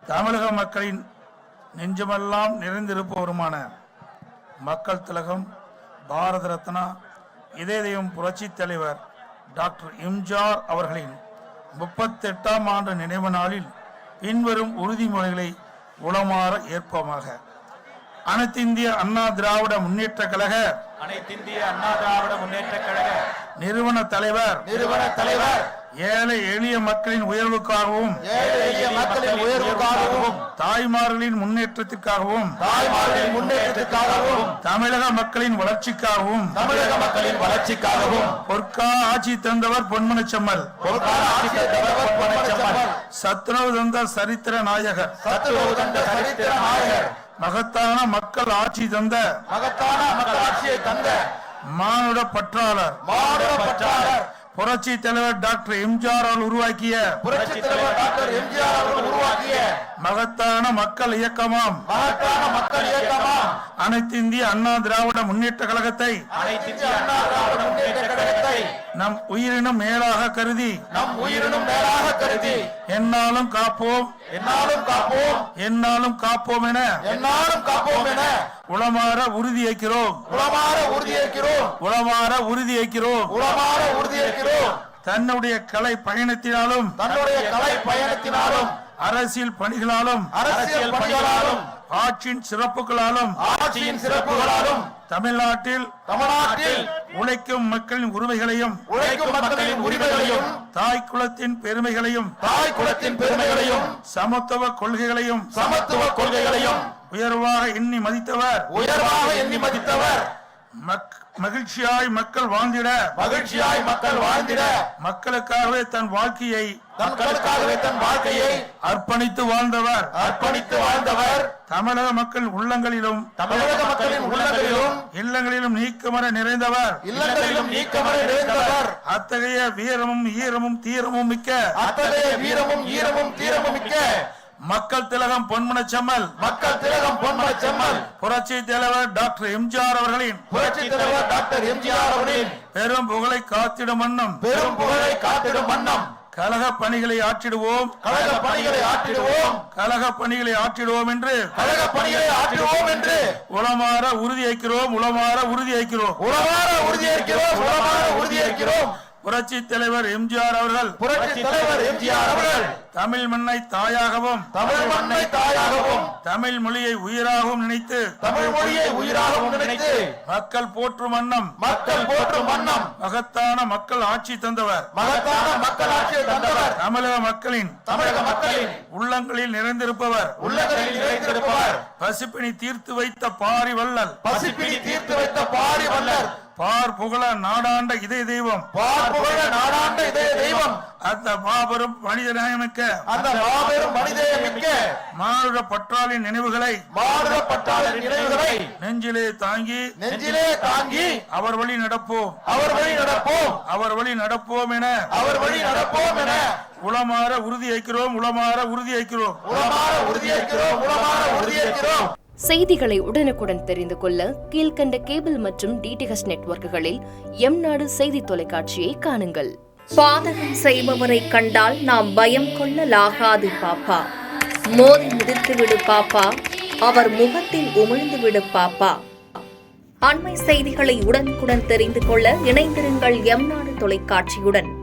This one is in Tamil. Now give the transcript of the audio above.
தமிழக மக்களின் நெஞ்சமெல்லாம் நிறைந்திருப்பவருமான மக்கள் திலகம் பாரத ரத்னா இதய தெய்வம் புரட்சி தலைவர் டாக்டர் எம்ஜிஆர் அவர்களின் 38ஆம் ஆண்டு நினைவு நாளில் பின்வரும் உறுதிமொழிகளை உளமாற ஏற்போமாக. அனைத்து இந்திய அண்ணா திராவிட முன்னேற்ற கழக நிறுவன தலைவர் ஏழை எளிய மக்களின் உயர்வுக்காகவும் தாய்மார்களின் முன்னேற்றத்திற்காகவும் தமிழக மக்களின் வளர்ச்சிக்காகவும் பொற்கால ஆட்சி தந்தவர் பொன்மனச்செம்மல் சத்துணவு தந்த சரித்திர நாயகர் மகத்தான மக்கள் ஆட்சி தந்த மானுட பற்றாளர் புரட்சி தலைவர் டாக்டர் எம்ஜிஆர் உருவாக்கிய மகத்தான மக்கள் இயக்கமாம் அனைத்து இந்திய அண்ணா திராவிட முன்னேற்ற கழகத்தை நம் உயிரினும் மேலாக கருதி என்னாலும் காப்போம் என உளமாற உறுதியேற்கிறோம். தன்னுடைய கலை பயணத்தினாலும் அரசியல் பணிகளாலும் ஆட்சியின் சிறப்புகளாலும் தமிழ்நாட்டில் உழைக்கும் மக்களின் உரிமைகளையும் தாய் குலத்தின் பெருமைகளையும் சமத்துவ கொள்கைகளையும் உயர்வாக எண்ணி மதித்தவர் மகிழ்ச்சியாய் மக்கள் வாழ்ந்திட மக்களுக்காகவே தன் வாழ்க்கையை அர்ப்பணித்து வாழ்ந்தவர் தமிழக மக்கள் உள்ளங்களிலும் இல்லங்களிலும் நீக்கமர நிறைந்தவர் அத்தகைய வீரமும் ஈரமும் தீரமும் மிக்க மக்கள் திலகம் பொன்மனச்செம்மல் புரட்சி தலைவர் டாக்டர் எம்ஜிஆர் அவர்களின் பெரும் புகழை காத்திடும் வண்ணம் கழக பணிகளை ஆற்றிடுவோம் என்று உளமாற உறுதியேற்கிறோம். புரட்சி தலைவர் எம்ஜிஆர் அவர்கள் தமிழ் மண்ணை தாயாகவும் தமிழ் மொழியை உயிராகவும் நினைத்து மக்கள் போற்றும் வண்ணம் மகத்தான மக்கள் ஆட்சி தந்தவர் தமிழக மக்களின் உள்ளங்களில் நிறைந்திருப்பவர் பசிப்பினி தீர்த்து வைத்த பாரி வள்ளல் பார் புகழ நாடாண்ட இதய தெய்வம் அந்த மாபெரும் மனிதநேயமிக்க மானுட பற்றாளின் நினைவுகளை நெஞ்சிலே தாங்கி அவர் வழி நடப்போம் என உளமாற உறுதியேற்கிறோம். செய்திகளை உடனுக்குடன் தெரிந்து கொள்ள கீழ்கண்ட கேபிள் மற்றும் டிடிஎச் நெட்வொர்க்குகளில் எம் நாடு செய்தி தொலைக்காட்சியை காணுங்கள். பாதகம் செய்பவரை கண்டால் நாம் பயம் கொள்ளலாகாது பாப்பா. மோதி மிதித்துவிடு பாப்பா, அவர் முகத்தில் உமிழ்ந்துவிடு பாப்பா. அண்மை செய்திகளை உடனுக்குடன் தெரிந்து கொள்ள இணைந்திருங்கள் எம் நாடு தொலைக்காட்சியுடன்.